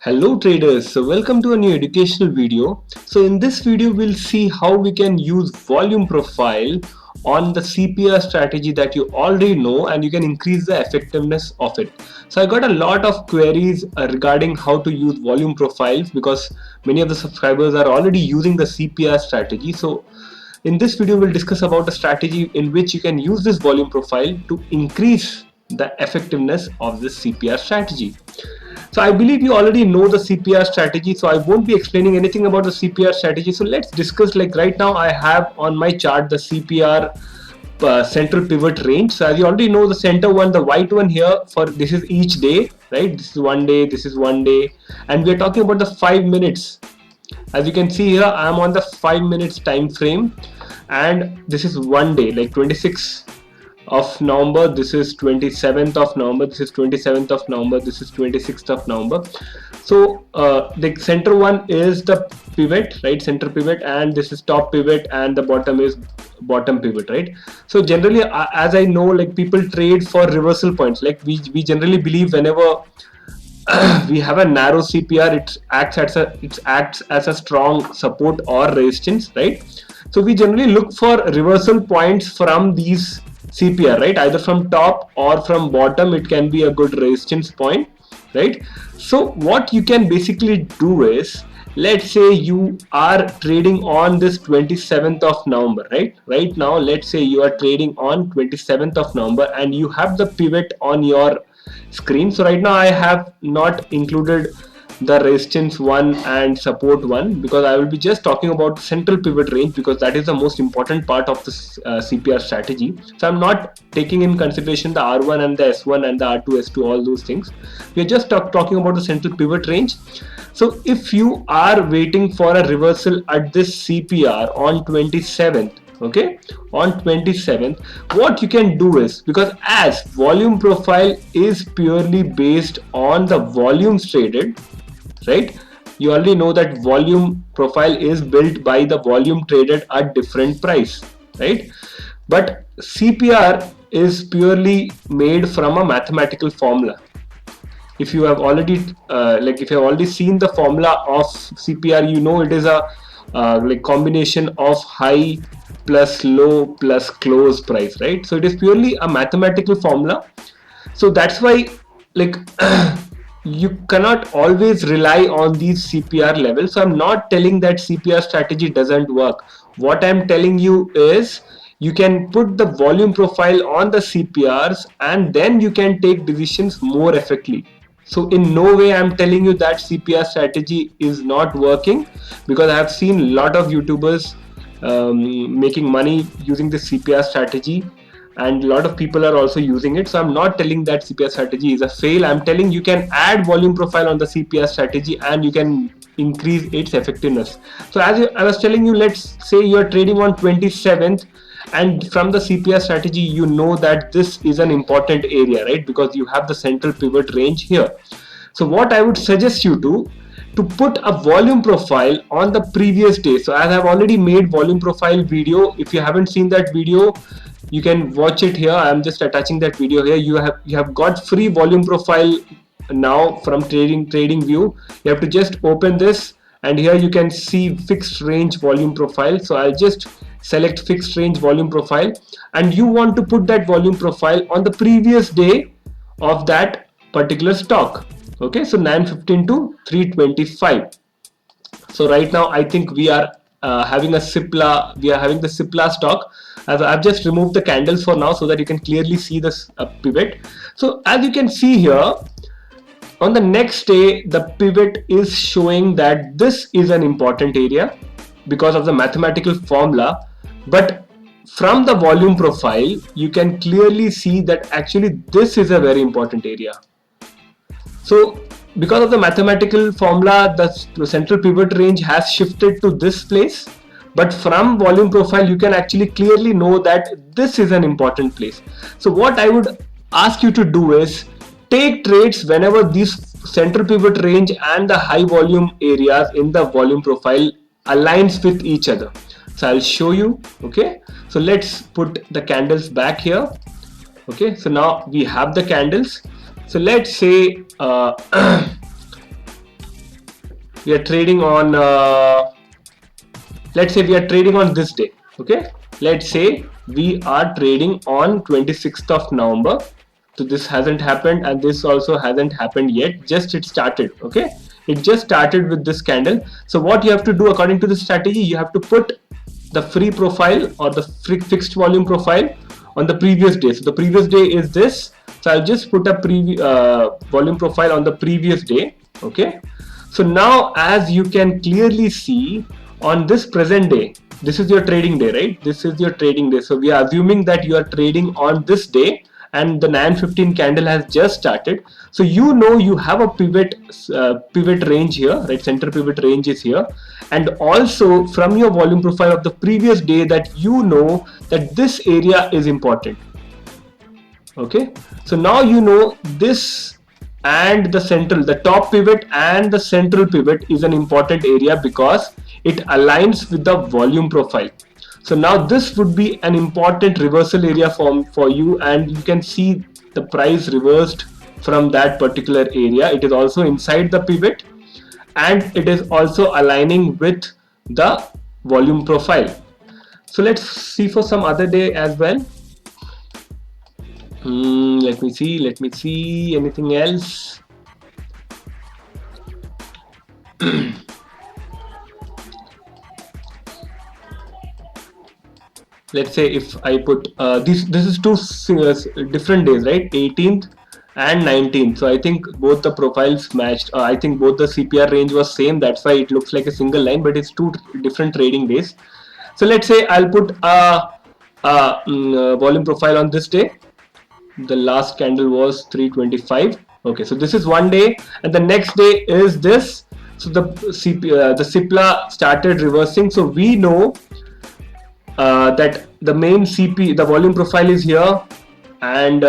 Hello traders, so welcome to a new educational video. So in this video we'll see how we can use volume profile on the CPR strategy that you already know, and you can increase the effectiveness of it. So I got a lot of queries regarding how to use volume profiles because many of the subscribers are already using the CPR strategy. So in this video we'll discuss about a strategy in which you can use this volume profile to increase the effectiveness of this CPR strategy. So I believe you already know the CPR strategy, so I won't be explaining anything about the CPR strategy. So let's discuss, like right now I have on my chart the CPR central pivot range. So as you already know, the center one, the white one here, for this is each day, right? This is 1 day, this is 1 day, and we're talking about the 5 minutes. As you can see here, I am on the 5 minutes time frame, and this is 1 day, like 26 of November, this is 27th of November, this is 27th of November, this is 26th of November. So the center one is the pivot, right? Center pivot, and this is top pivot, and the bottom is bottom pivot, right? So generally, as I know, like people trade for reversal points. Like we generally believe whenever we have a narrow CPR, it acts as a strong support or resistance, right? So we generally look for reversal points from these CPR, right? Either from top or from bottom, it can be a good resistance point, right? So what you can basically do is, let's say you are trading on this 27th of November, right? Right now, let's say you are trading on 27th of November and you have the pivot on your screen. So right now I have not included the resistance one and support one because I will be just talking about central pivot range, because that is the most important part of this CPR strategy. So I'm not taking in consideration the R1 and the S1 and the R2, S2, all those things. We're just talking about the central pivot range. So if you are waiting for a reversal at this CPR on 27th, okay, on 27th, what you can do is, because as volume profile is purely based on the volumes traded, right? You already know that volume profile is built by the volume traded at different price, right? But CPR is purely made from a mathematical formula. If you have already if you have already seen the formula of CPR, you know it is a like combination of high plus low plus close price, right? So it is purely a mathematical formula. So that's why, like you cannot always rely on these CPR levels. So I'm not telling that CPR strategy doesn't work. What I'm telling you is you can put the volume profile on the CPRs and then you can take decisions more effectively. So in no way I'm telling you that CPR strategy is not working, because I have seen a lot of YouTubers making money using the CPR strategy, and a lot of people are also using it. So I'm not telling that CPR strategy is a fail. I'm telling you can add volume profile on the CPR strategy and you can increase its effectiveness. So as I was telling you, let's say you're trading on 27th, and from the CPR strategy you know that this is an important area, right? Because you have the central pivot range here. So what I would suggest you to put a volume profile on the previous day. So as I've already made volume profile video, if you haven't seen that video, you can watch it here. I'm just attaching that video here. You have got free volume profile now from trading view. You have to just open this, and here you can see fixed range volume profile. So I'll just select fixed range volume profile, and you want to put that volume profile on the previous day of that particular stock. Okay, so 915 to 325. So right now I think we are having a Cipla. We are having the Cipla stock. As I've just removed the candles for now so that you can clearly see this pivot. So as you can see here, on the next day the pivot is showing that this is an important area because of the mathematical formula. But from the volume profile you can clearly see that actually this is a very important area. So because of the mathematical formula, the central pivot range has shifted to this place, but from volume profile you can actually clearly know that this is an important place. So what I would ask you to do is take trades whenever this central pivot range and the high volume areas in the volume profile aligns with each other. So I'll show you. Okay, so let's put the candles back here. Okay, so now we have the candles. So let's say we are trading on let's say we are trading on this day. Okay, let's say we are trading on 26th of November. So this hasn't happened and this also hasn't happened yet, just it started. Okay, it just started with this candle. So what you have to do according to the strategy, you have to put the free profile or the fixed volume profile on the previous day. So the previous day is this, so I'll just put a volume profile on the previous day. Okay, so now as you can clearly see on this present day, this is your trading day, right? This is your trading day. So we are assuming that you are trading on this day and the 9:15 candle has just started. So you know you have a pivot range here, right? Center pivot range is here, and also from your volume profile of the previous day that you know that this area is important. Okay, so now you know this, and the top pivot and the central pivot is an important area because it aligns with the volume profile. So now this would be an important reversal area for you, and you can see the price reversed from that particular area. It is also inside the pivot and it is also aligning with the volume profile. So let's see for some other day as well. Let me see anything else. Let's say if I put this is two different days, right? 18th and 19th. So I think both the profiles matched. I think both the CPR range was same, that's why it looks like a single line, but it's two different trading days. So let's say I'll put a volume profile on this day. The last candle was 325. Okay, so this is one day, and the next day is this. So the CIPLA started reversing, so we know that the main the volume profile is here, and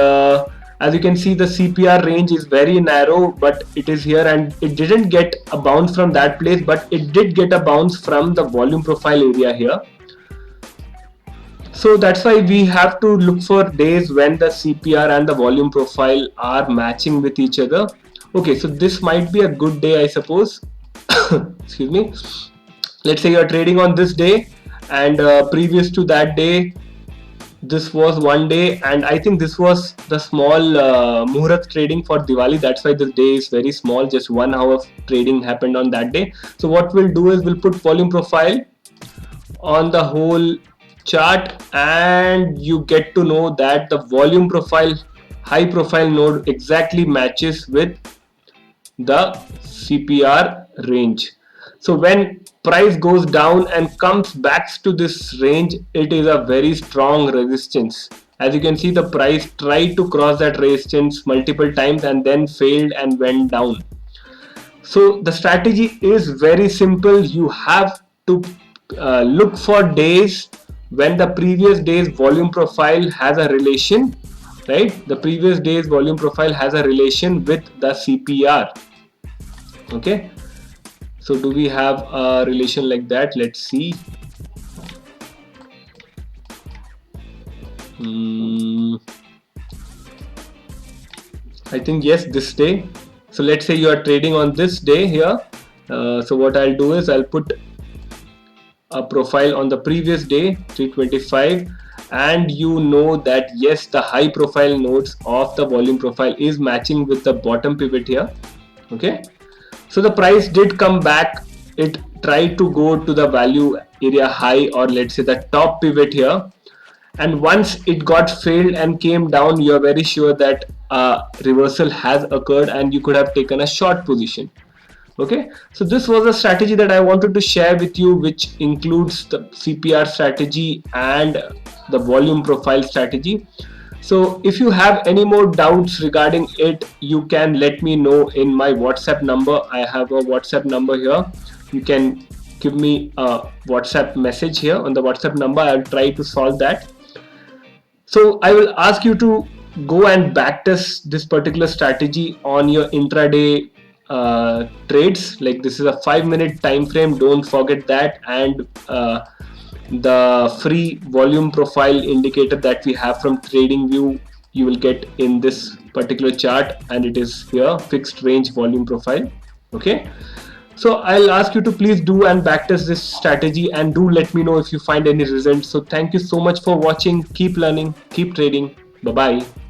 as you can see the CPR range is very narrow, but it is here, and it didn't get a bounce from that place, but it did get a bounce from the volume profile area here. So that's why we have to look for days when the CPR and the volume profile are matching with each other. Okay, so this might be a good day, I suppose. Excuse me. Let's say you are trading on this day, and previous to that day this was one day, and I think this was the small Muhurat trading for Diwali. That's why this day is very small, just 1 hour of trading happened on that day. So what we'll do is we'll put volume profile on the whole chart, and you get to know that the volume profile, high profile node, exactly matches with the CPR range. So when price goes down and comes back to this range, it is a very strong resistance. As you can see, the price tried to cross that resistance multiple times and then failed and went down. So the strategy is very simple. You have to look for days when the previous day's volume profile has a relation, right? The previous day's volume profile has a relation with the CPR. Okay, so do we have a relation like that? Let's see. I think yes, this day. So let's say you are trading on this day here. So what I'll do is I'll put a profile on the previous day, 325, and you know that yes, the high profile nodes of the volume profile is matching with the bottom pivot here. Okay, so the price did come back. It tried to go to the value area high, or let's say the top pivot here, and once it got failed and came down, you are very sure that a reversal has occurred and you could have taken a short position. Okay, so this was a strategy that I wanted to share with you, which includes the CPR strategy and the volume profile strategy. So if you have any more doubts regarding it, you can let me know in my WhatsApp number. I have a WhatsApp number here. You can give me a WhatsApp message here on the WhatsApp number. I'll try to solve that. So I will ask you to go and backtest this particular strategy on your intraday trades. Like, this is a 5-minute time frame, don't forget that, and the free volume profile indicator that we have from TradingView you will get in this particular chart, and it is here, fixed range volume profile. Okay, So I'll ask you to please do and backtest this strategy, and do let me know if you find any results. So thank you so much for watching. Keep learning, keep trading. Bye bye.